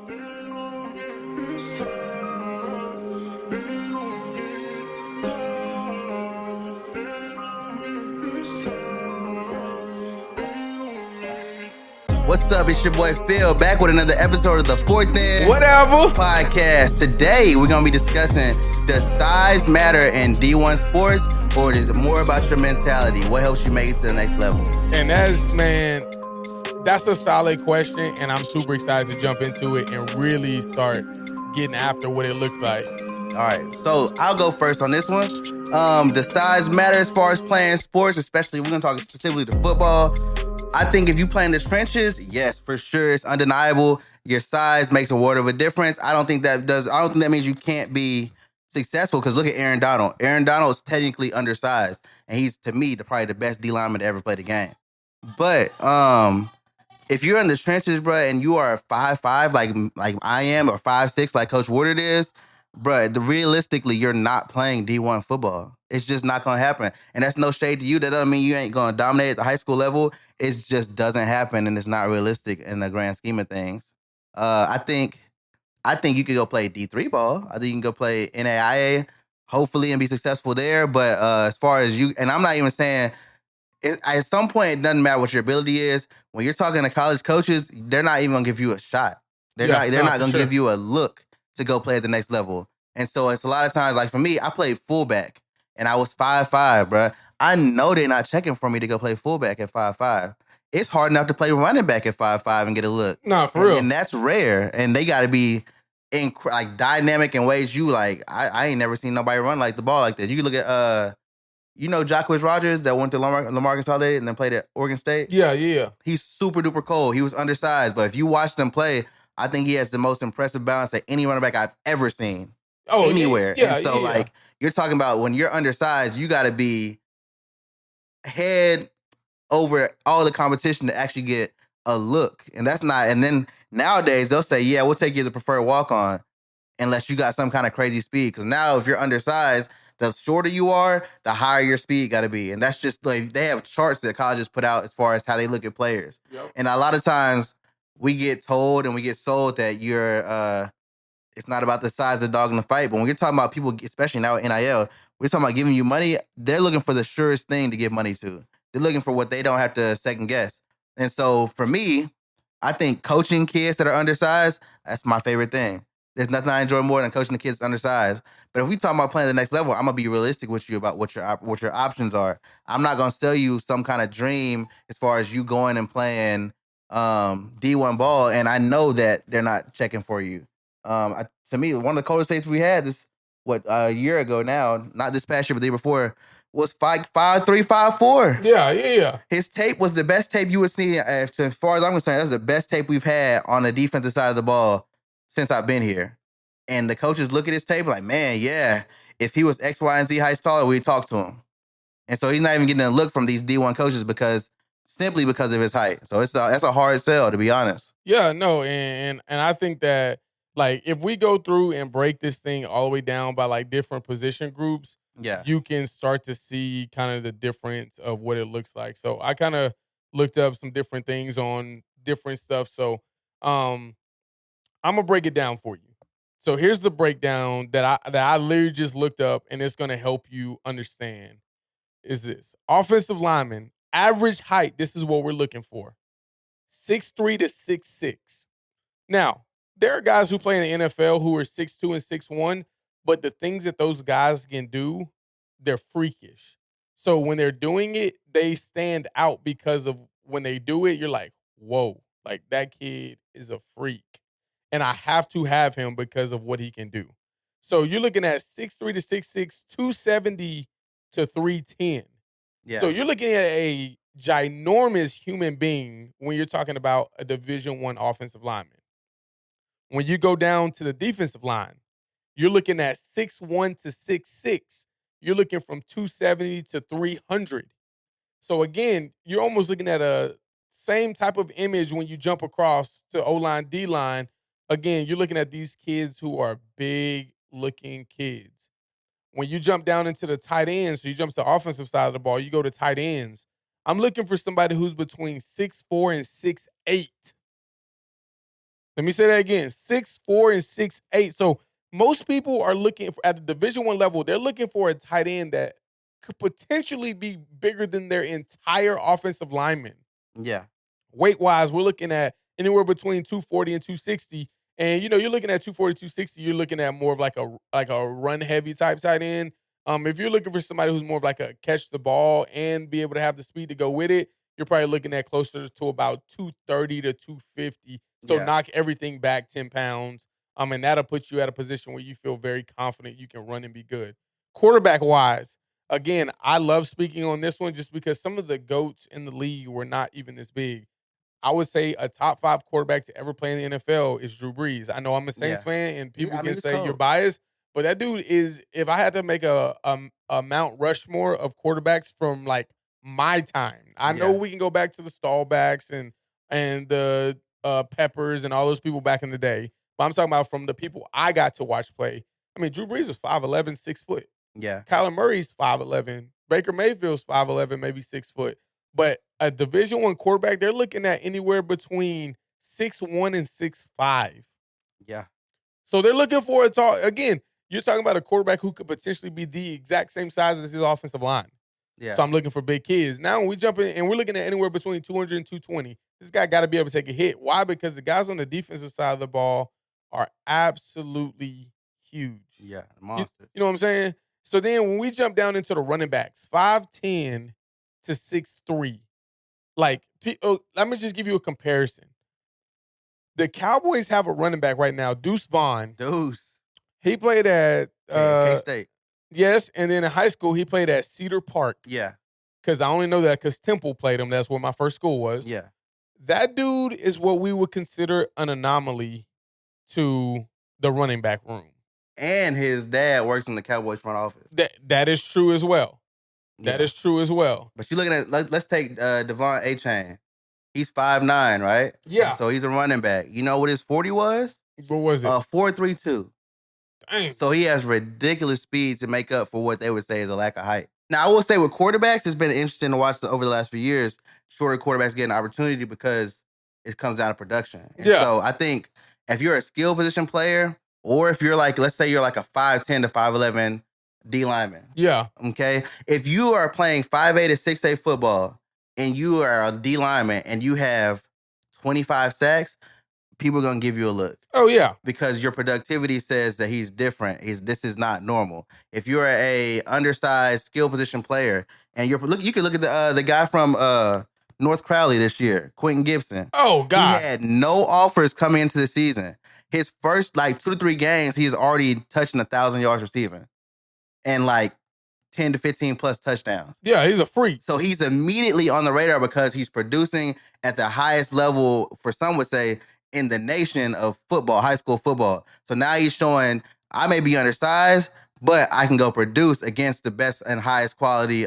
What's up? It's your boy Phil back with another episode of the Fourth End Whatever podcast. Today we're gonna be discussing, does size matter in D1 sports, or is it more about your mentality? What helps you make it to the next level? And that's a solid question, and I'm super excited to jump into it and really start getting after what it looks like. All right, so I'll go first on this one. Does size matter as far as playing sports, especially we're gonna talk specifically to football? I think if you play in the trenches, yes, for sure, it's undeniable. Your size makes a world of a difference. I don't think that means you can't be successful, because look at Aaron Donald. Aaron Donald is technically undersized, and he's, to me, probably the best D lineman to ever play the game. But if you're in the trenches, bro, and you are 5'5", like I am, or 5'6", like Coach Woodard is, bro, realistically, you're not playing D1 football. It's just not going to happen. And that's no shade to you. That doesn't mean you ain't going to dominate at the high school level. It just doesn't happen, and it's not realistic in the grand scheme of things. I think you could go play D3 ball. I think you can go play NAIA, hopefully, and be successful there. But as far as you, and I'm not even saying, at some point, it doesn't matter what your ability is. When you're talking to college coaches, they're not even going to give you a shot. They're not going to give you a look to go play at the next level. And so it's a lot of times, like for me, I played fullback, and I was 5'5", bro. I know they're not checking for me to go play fullback at 5'5". It's hard enough to play running back at 5'5" and get a look. No, for real. And that's rare. And they got to be dynamic in ways I ain't never seen nobody run like the ball like that. You can look at Jacquizz Rodgers that went to Lamar Consolidated and then played at Oregon State. Yeah. He's super duper cold. He was undersized, but if you watch him play, I think he has the most impressive balance of any running back I've ever seen. Anywhere. Yeah, and so you're talking about when you're undersized, you got to be head over all the competition to actually get a look. And that's not, and then nowadays they'll say, yeah, we'll take you as a preferred walk-on unless you got some kind of crazy speed. Because now if you're undersized, the shorter you are, the higher your speed got to be. And that's just like, they have charts that colleges put out as far as how they look at players. Yep. And a lot of times we get told and we get sold that it's not about the size of the dog in the fight. But when you're talking about people, especially now at NIL, we're talking about giving you money. They're looking for the surest thing to give money to. They're looking for what they don't have to second guess. And so for me, I think coaching kids that are undersized, that's my favorite thing. There's nothing I enjoy more than coaching the kids undersized. But if we talk about playing the next level, I'm going to be realistic with you about what your options are. I'm not going to sell you some kind of dream as far as you going and playing D1 ball, and I know that they're not checking for you. To me, one of the coldest takes we had is a year ago now, not this past year, but the year before, was 5'3", 5'4". Yeah. His tape was the best tape you would see. As far as I'm concerned, that's the best tape we've had on the defensive side of the ball since I've been here. And the coaches look at his tape like, man, yeah, if he was X, Y, and Z heights taller, we'd talk to him. And so he's not even getting a look from these D1 coaches simply because of his height. So that's a hard sell, to be honest. Yeah, no, and I think that, like, if we go through and break this thing all the way down by like different position groups, yeah, you can start to see kind of the difference of what it looks like. So I kind of looked up some different things on different stuff. So I'm gonna break it down for you. So here's the breakdown that I literally just looked up, and it's gonna help you understand. Is this offensive lineman average height? This is what we're looking for: 6'3" to 6'6". Now, there are guys who play in the NFL who are 6'2" and 6'1", but the things that those guys can do, they're freakish. So when they're doing it, they stand out because of when they do it, you're like, whoa, like that kid is a freak. And I have to have him because of what he can do. So you're looking at 6'3" to 6'6", 270 to 310. Yeah. So you're looking at a ginormous human being when you're talking about a Division I offensive lineman. When you go down to the defensive line, you're looking at 6'1" to 6'6". You're looking from 270 to 300. So again, you're almost looking at a same type of image when you jump across to O-line, D-line. Again, you're looking at these kids who are big-looking kids. When you jump down into the tight ends, so you jump to the offensive side of the ball, you go to tight ends. I'm looking for somebody who's between 6'4" and 6'8". Let me say that again: 6'4" and 6'8". So most people are looking for, at the Division I level. They're looking for a tight end that could potentially be bigger than their entire offensive lineman. Yeah. Weight wise, we're looking at anywhere between 240 and 260. And you're looking at 240, 260, you're looking at more of like a run heavy type tight end. If you're looking for somebody who's more of like a catch the ball and be able to have the speed to go with it, you're probably looking at closer to about 230 to 250. So Yeah. knock everything back 10 pounds. And that'll put you at a position where you feel very confident you can run and be good. Quarterback wise, again, I love speaking on this one just because some of the GOATs in the league were not even this big. I would say a top 5 quarterback to ever play in the NFL is Drew Brees. I know I'm a Saints Yeah. fan, and people I mean, can it's say you're cold. biased, but that dude is. If I had to make a Mount Rushmore of quarterbacks from like my time, I know Yeah. we can go back to the Stallbacks and the Peppers and all those people back in the day. But I'm talking about from the people I got to watch play. I mean, Drew Brees was 5'11", 6 foot. Yeah. Kyler Murray's 5'11". Baker Mayfield's 5'11", maybe 6 foot. But a Division I quarterback, they're looking at anywhere between 6'1" and 6'5". Yeah. So they're looking for a tall. Again, you're talking about a quarterback who could potentially be the exact same size as his offensive line. So Yeah. I'm looking for big kids. Now we jump in and we're looking at anywhere between 200 and 220. This guy got to be able to take a hit. Why? Because the guys on the defensive side of the ball are absolutely huge. Yeah. You, Monster. you know what I'm saying? So then when we jump down into the running backs, 5'10" to 6'3". Like, let me just give you a comparison. The Cowboys have a running back right now, Deuce Vaughn. Deuce. He played at K-State. yes, and then in high school he played at Cedar Park. Yeah. Because I only know that because Temple played him. That's where my first school was. Yeah. That dude is what we would consider an anomaly to the running back room. And his dad works in the Cowboys front office. That is true as well. That is true as well. But you're looking at, let's take Devon A-Chain. He's 5'9", right? Yeah. So he's a running back. You know what his 40 was? What was it? 4.32. Dang. So he has ridiculous speed to make up for what they would say is a lack of height. Now, I will say with quarterbacks, it's been interesting to watch over the last few years, shorter quarterbacks get an opportunity because it comes down to production. And so I think if you're a skill position player, or if you're like, let's say you're like a 5'10 to 5'11 D lineman. Yeah. Okay. If you are playing 5'8 to 6'8 football and you are a D lineman and you have 25 sacks, people are going to give you a look. Oh, yeah. Because your productivity says that he's different. This is not normal. If you're a undersized skill position player and you can look at the guy from North Crowley this year, Quentin Gibson. Oh, God. He had no offers coming into the season. His first 2 to 3 games, he is already touching 1,000 yards receiving and 10 to 15 plus touchdowns. Yeah, he's a freak. So he's immediately on the radar because he's producing at the highest level, for some would say, in the nation of football, high school football. So now he's showing I may be undersized, but I can go produce against the best and highest quality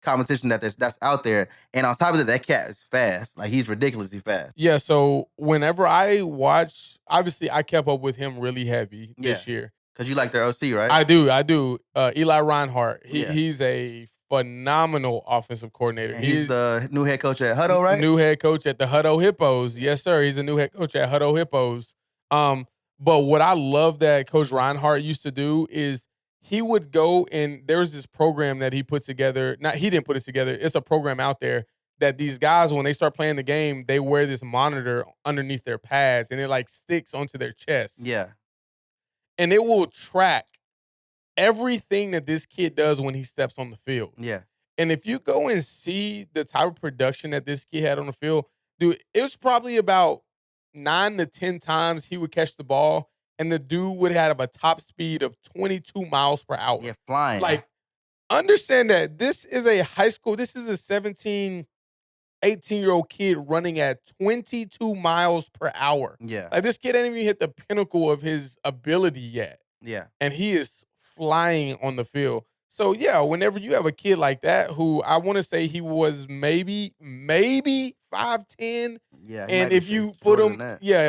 competition that's out there. And on top of that cat is fast. He's ridiculously fast. Yeah, so whenever I watch, obviously I kept up with him really heavy this year. Because you like their OC, right? I do. Eli Reinhardt. He's a phenomenal offensive coordinator. And he's the new head coach at Hutto, right? New head coach at the Hutto Hippos. Yes, sir. He's a new head coach at Hutto Hippos. But what I love that Coach Reinhardt used to do is he would go and there's this program that he put together. He didn't put it together. It's a program out there that these guys, when they start playing the game, they wear this monitor underneath their pads and it sticks onto their chest. Yeah. And it will track everything that this kid does when he steps on the field. Yeah. And if you go and see the type of production that this kid had on the field, dude, it was probably about 9 to 10 times he would catch the ball, and the dude would have a top speed of 22 miles per hour. Yeah, flying. Understand that this is a high school, this is a 17, 18-year-old kid running at 22 miles per hour. Yeah. This kid ain't even hit the pinnacle of his ability yet. Yeah. And he is flying on the field. So, yeah, whenever you have a kid like that who I want to say he was maybe 5'10". Yeah. And if you put him,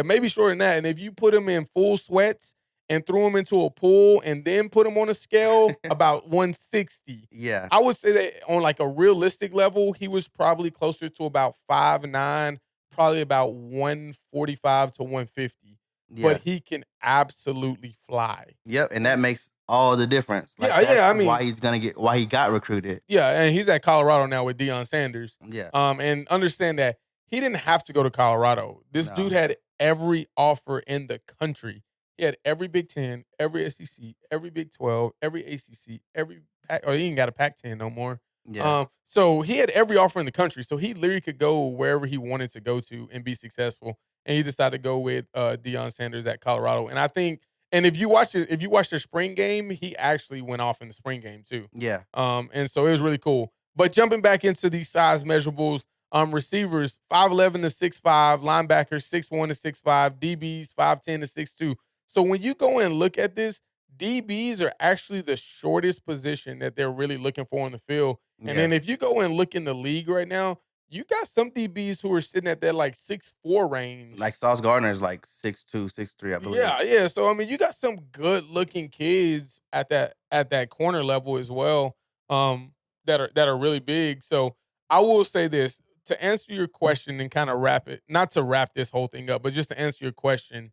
maybe shorter than that. And if you put him in full sweats and threw him into a pool and then put him on a scale, about 160. Yeah. I would say that on a realistic level, he was probably closer to about 5'9", probably about 145 to 150, but Yeah. he can absolutely fly. Yep. And that makes all the difference. Like Yeah, I that's why mean, he's gonna get why he got recruited. yeah, and he's at Colorado now with Deion Sanders. Yeah. And understand that he didn't have to go to Colorado. This dude No. had every offer in the country. He had every Big Ten, every SEC, every Big 12, every ACC, every Pac, or he ain't got a Pac 10 no more. Yeah. So he had every offer in the country. So he literally could go wherever he wanted to go to and be successful. And he decided to go with Deion Sanders at Colorado. And I think, and if you watch the spring game, he actually went off in the spring game too. Yeah. And so it was really cool. But jumping back into these size measurables, receivers 5'11" to 6'5", linebackers 6'1" to 6'5", DBs 5'10" to 6'2". So when you go and look at this, DBs are actually the shortest position that they're really looking for in the field. And Yeah. then if you go and look in the league right now, you got some DBs who are sitting at that like 6'4" range. Like Sauce Gardner is like 6'2", 6'3", I believe. Yeah. So I mean, you got some good looking kids at that corner level as well, that are really big. So I will say this to answer your question and kind of wrap it, not to wrap this whole thing up, but just to answer your question.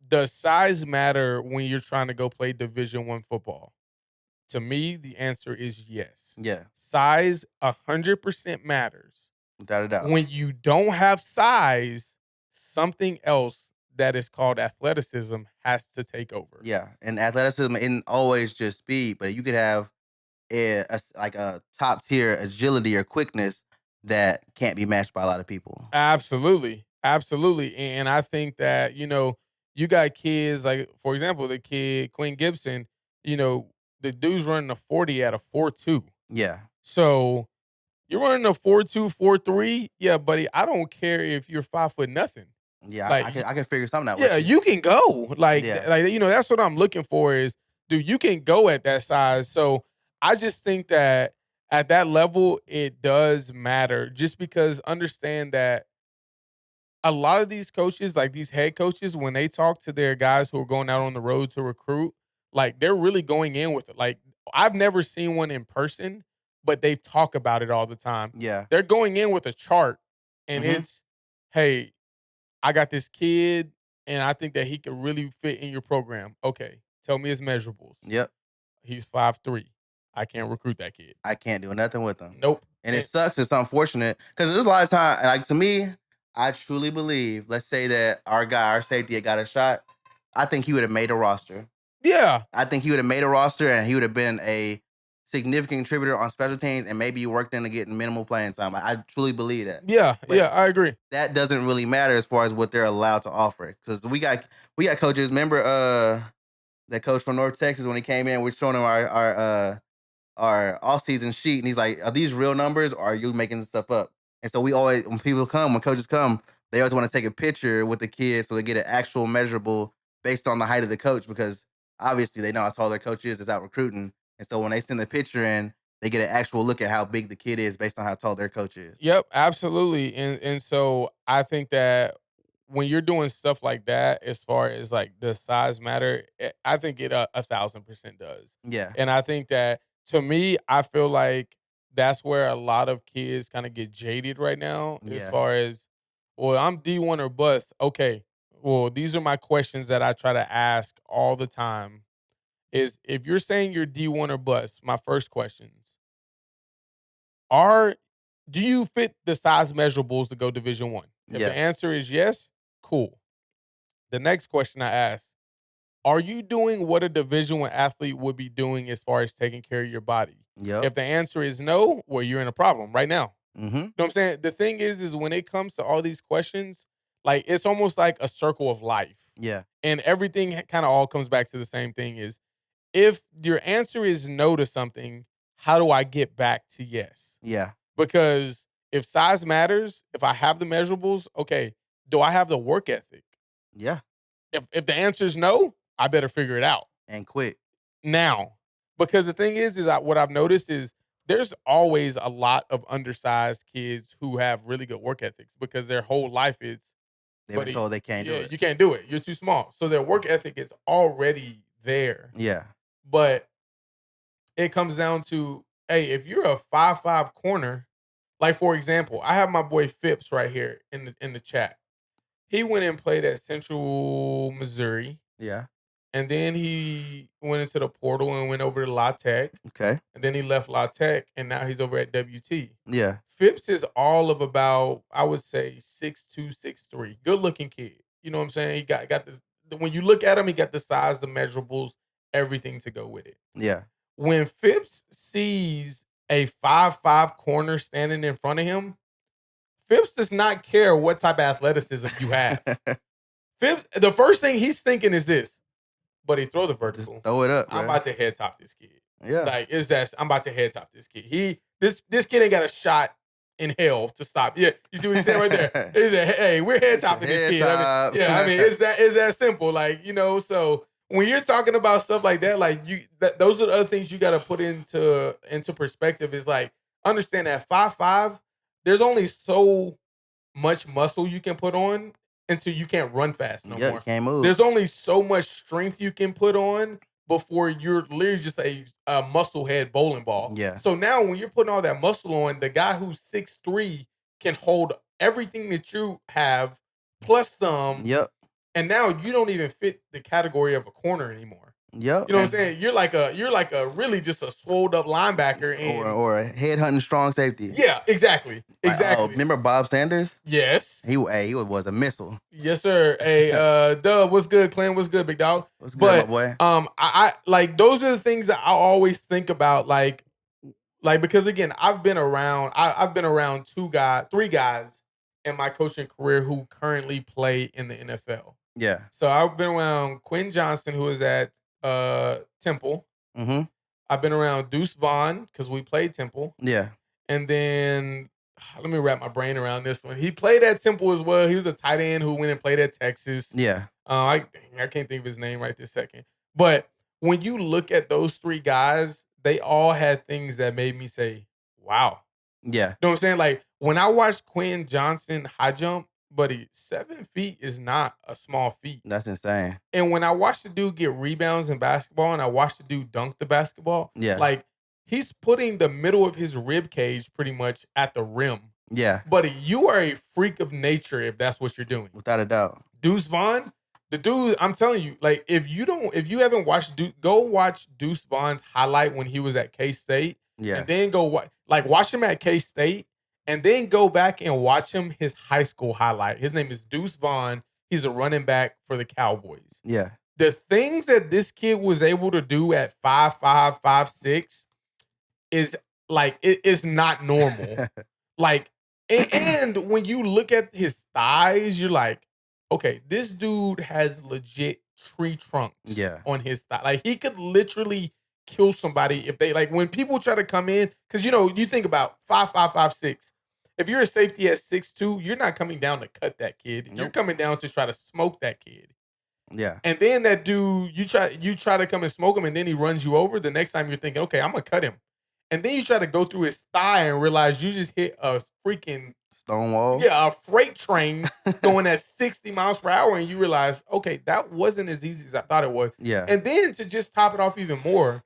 Does size matter when you're trying to go play Division I football? To me, the answer is yes. Yeah. Size 100% matters. Without a doubt. When you don't have size, something else that is called athleticism has to take over. Yeah. And athleticism isn't always just speed, but you could have like a top tier agility or quickness that can't be matched by a lot of people. Absolutely. Absolutely. And I think that, you got kids like, for example, the kid Quinn Gibson, the dude's running a 40 at a 4.2. Yeah. So you're running a 4.2, 4.3. Yeah, buddy, I don't care if you're 5 foot nothing. Yeah, Like, I can figure something out yeah, with you. you can go. Yeah. That's what I'm looking for is, dude, you can go at that size. So I just think that at that level, it does matter just because understand that a lot of these coaches, like these head coaches, when they talk to their guys who are going out on the road to recruit, like they're really going in with it. Like I've never seen one in person, but they talk about it all the time. Yeah. They're going in with a chart and Mhm. it's, hey, I got this kid and I think that he could really fit in your program. Okay. Tell me his measurables. Yep. He's 5'3". I can't recruit that kid. I can't do nothing with them. Nope. And it sucks. It's unfortunate because there's a lot of time. Like to me, I truly believe. Let's say that our safety, had got a shot. I think he would have made a roster. Yeah. I think he would have made a roster, and he would have been a significant contributor on special teams, and maybe worked into getting minimal playing time. I truly believe that. Yeah. But Yeah. I agree. that doesn't really matter as far as what they're allowed to offer. Because we got coaches. Remember that coach from North Texas when he came in, we're showing him our off-season sheet, and he's like, "Are these real numbers, or are you making this stuff up?" And so we always, when coaches come, they always want to take a picture with the kids so they get an actual measurable based on the height of the coach, because obviously they know how tall their coach is out recruiting, and so when they send the picture in, they get an actual look at how big the kid is based on how tall their coach is. Yep, absolutely. And so I think that when you're doing stuff like that, as far as like the size matter, I think it 1,000% does. Yeah, And I think that to me, I feel like that's where a lot of kids kind of get jaded right now. As yeah, far as, well, I'm D1 or bust. Okay, well, these are my questions that I try to ask all the time. Is if you're saying you're D1 or bust, my first questions are, do you fit the size measurables to go Division I? If the yeah, answer is yes, cool. The next question I ask, are you doing what a Division I athlete would be doing as far as taking care of your body? yep, If the answer is no, well, you're in a problem right now. mm-hmm, You know what I'm saying? The thing is when it comes to all these questions, like it's almost like a circle of life. yeah, And everything kind of all comes back to the same thing is, if your answer is no to something, how do I get back to yes? yeah, Because if size matters, if I have the measurables, okay, do I have the work ethic? yeah, If the answer is no, I better figure it out and quit. now. Because the thing is what I've noticed is there's always a lot of undersized kids who have really good work ethics because their whole life is, They were buddy, told they can't do yeah, it. you can't do it. You're too small. So their work ethic is already there. Yeah, But it comes down to, hey, if you're a 5'5" corner, Like, for example, I have my boy Phipps right here in the chat. He went and played at Central Missouri, Yeah. and then he went into the portal and went over to La Tech, Okay. and then he left La Tech, and now he's over at WT. Yeah. Phipps is all of about, I would say, 6'2", 6'3". Good looking kid. You know what I'm saying? He got this. When you look at him, he got the size, the measurables, everything to go with it. Yeah. When Phipps sees a 5'5" corner standing in front of him, Phipps does not care what type of athleticism you have. Phipps, the first thing he's thinking is this, but he throw the vertical. Just throw it up, I'm bro. about to head top this kid. Yeah. Like, I'm about to head top this kid. This kid ain't got a shot in hell to stop. Yeah, you see what he's saying right there? He said, "Hey, we're head topping this kid." I mean, it's that simple. Like, so when you're talking about stuff like that, like those are the other things you got to put into perspective. Is like, understand that 5'5", there's only so much muscle you can put on until you can't run fast no more. You can't move. There's only so much strength you can put on before you're literally just a muscle head bowling ball. Yeah. So now when you're putting all that muscle on, the guy who's 6'3" can hold everything that you have plus some. Yep. And now you don't even fit the category of a corner anymore. Yep. You know what I'm saying? You're like a really just a swolled up linebacker or a head hunting strong safety. Yeah, exactly. Exactly. Remember Bob Sanders? Yes. He was a missile. Yes, sir. Hey, Dub, what's good, Clint? What's good, big dog? What's good, my boy? I like those are the things that I always think about, like because again, I've been around three guys in my coaching career who currently play in the NFL. Yeah. So I've been around Quinn Johnson, who is at Temple. Mm-hmm. I've been around Deuce Vaughn because we played Temple. Yeah. And then let me wrap my brain around this one. He played at Temple as well. He was a tight end who went and played at Texas. Yeah. I can't think of his name right this second. But when you look at those three guys, they all had things that made me say, wow. Yeah. You know what I'm saying? Like, when I watched Quinn Johnson high jump, buddy, 7 feet is not a small feat. That's insane. And when I watched the dude get rebounds in basketball and I watched the dude dunk the basketball, yeah, like, he's putting the middle of his rib cage pretty much at the rim. Yeah. Buddy, you are a freak of nature if that's what you're doing. Without a doubt. Deuce Vaughn, the dude, I'm telling you, like, if you haven't watched go watch Deuce Vaughn's highlight when he was at K-State. Yeah. And then watch him at K-State and then go back and watch him his high school highlight. His name is Deuce Vaughn. He's a running back for the Cowboys. Yeah. The things that this kid was able to do at 5'5", 5'6" is like, it's not normal. Like, and when you look at his thighs, you're like, okay, this dude has legit tree trunks on his thigh. Like, he could literally kill somebody if they, like, when people try to come in, because, you think about 5'5", 5'6". If you're a safety at 6'2", you're not coming down to cut that kid. Nope. You're coming down to try to smoke that kid. Yeah. And then that dude, you try to come and smoke him, and then he runs you over. The next time you're thinking, okay, I'm going to cut him. And then you try to go through his thigh and realize you just hit a freaking stone wall. Yeah, a freight train going at 60 miles per hour, and you realize, okay, that wasn't as easy as I thought it was. Yeah. And then to just top it off even more,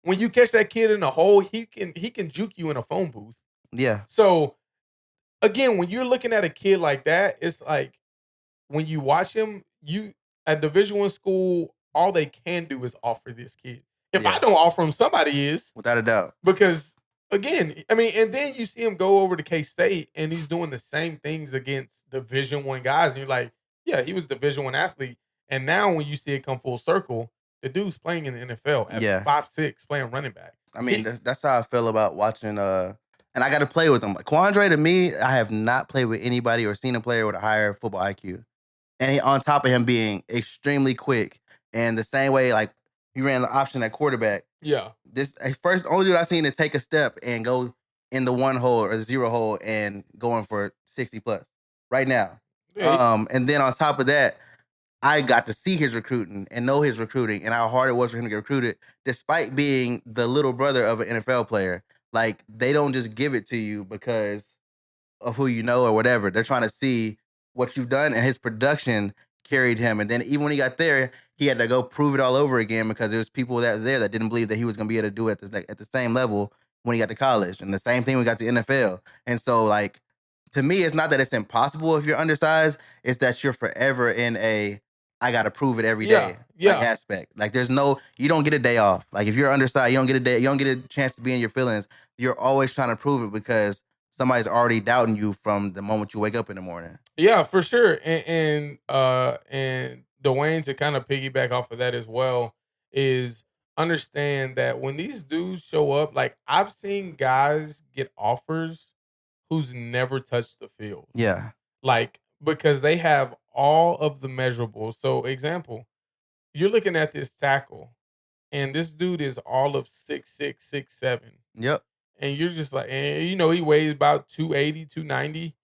when you catch that kid in a hole, he can juke you in a phone booth. Yeah. So again, when you're looking at a kid like that, it's like when you watch him, at Division I school, all they can do is offer this kid. If I don't offer him, somebody is. Without a doubt. Because, again, I mean, and then you see him go over to K-State, and he's doing the same things against Division I guys. And you're like, yeah, he was a Division I athlete. And now when you see it come full circle, the dude's playing in the NFL at 5'6", playing running back. I mean, that's how I feel about watching, and I got to play with him. Like, Quandre, to me, I have not played with anybody or seen a player with a higher football IQ. And on top of him being extremely quick, and the same way, like, he ran the option at quarterback. Yeah. This only dude I've seen to take a step and go in the one hole or the zero hole and going for 60 plus right now. Yeah. And then on top of that, I got to see his recruiting and know his recruiting and how hard it was for him to get recruited, despite being the little brother of an NFL player. Like, they don't just give it to you because of who you know or whatever. They're trying to see what you've done, and his production carried him. And then even when he got there, he had to go prove it all over again because there was people that didn't believe that he was going to be able to do it at the same level when he got to college, and the same thing when he got to NFL. And so, like, to me, it's not that it's impossible if you're undersized. It's that you're forever in a I gotta prove it every day like aspect. Like, you don't get a day off. Like, if you're undersized, you don't get a day. You don't get a chance to be in your feelings. You're always trying to prove it because somebody's already doubting you from the moment you wake up in the morning. Yeah, for sure. And Dwayne, to kind of piggyback off of that as well, is understand that when these dudes show up, like I've seen guys get offers who's never touched the field. Yeah. Like, because they have all of the measurables. So, example, you're looking at this tackle, and this dude is all of 6'6", 6'7". Yep. And you're just like, and he weighs about 280, 290.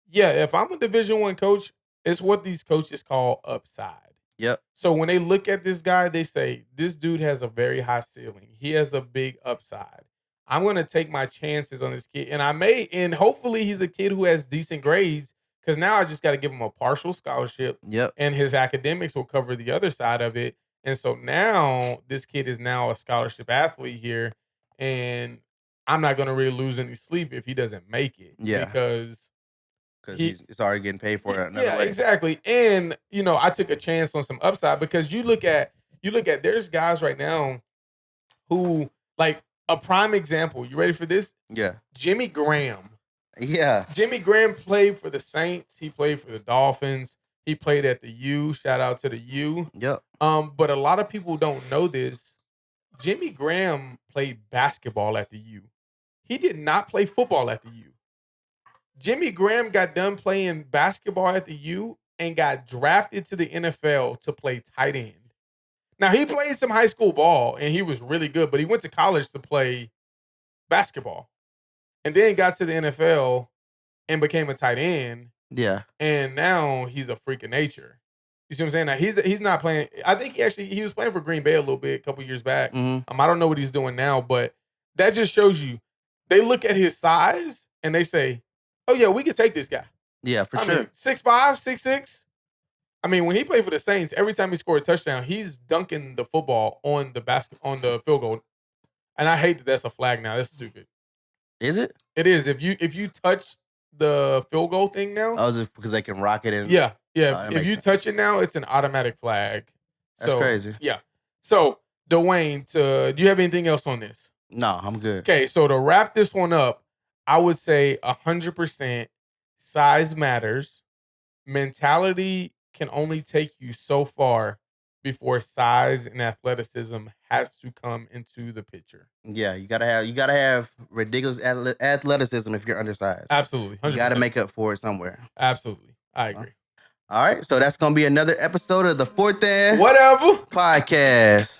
Yeah, if I'm a Division I coach, it's what these coaches call upside. Yep. So when they look at this guy, they say, this dude has a very high ceiling. He has a big upside. I'm going to take my chances on this kid. And hopefully he's a kid who has decent grades, because now I just got to give him a partial scholarship. Yep. And his academics will cover the other side of it. And so now this kid is now a scholarship athlete here. And I'm not going to really lose any sleep if he doesn't make it. Yeah. Because it's already getting paid for it another way. Exactly. And I took a chance on some upside, because you look at there's guys right now who, like, a prime example. You ready for this? Yeah. Jimmy Graham. Yeah. Jimmy Graham played for the Saints. He played for the Dolphins. He played at the U. Shout out to the U. Yep. But a lot of people don't know this. Jimmy Graham played basketball at the U. He did not play football at the U. Jimmy Graham got done playing basketball at the U and got drafted to the NFL to play tight end. Now, he played some high school ball, and he was really good, but he went to college to play basketball. And then got to the NFL and became a tight end. Yeah. And now he's a freak of nature. You see what I'm saying? Now, he's not playing. I think he was playing for Green Bay a little bit a couple years back. Mm-hmm. I don't know what he's doing now, but that just shows you. They look at his size and they say, oh, yeah, we could take this guy. Yeah, for sure. 6'5", 6'6". I mean, when he played for the Saints, every time he scored a touchdown, he's dunking the football on the field goal. And I hate that that's a flag now. That's stupid. Is it? It is. If you touch the field goal thing now. Oh, is it because they can rock it in? Yeah. If you touch it now, it's an automatic flag. That's crazy. Yeah. So, Dwayne, do you have anything else on this? No, I'm good. Okay, so to wrap this one up, I would say 100% size matters. Mentality can only take you so far before size and athleticism has to come into the picture. Yeah, you gotta have ridiculous athleticism if you're undersized. Absolutely, 100%. You gotta make up for it somewhere. Absolutely, I agree. All right, so that's gonna be another episode of the Fourth and Whatever Podcast.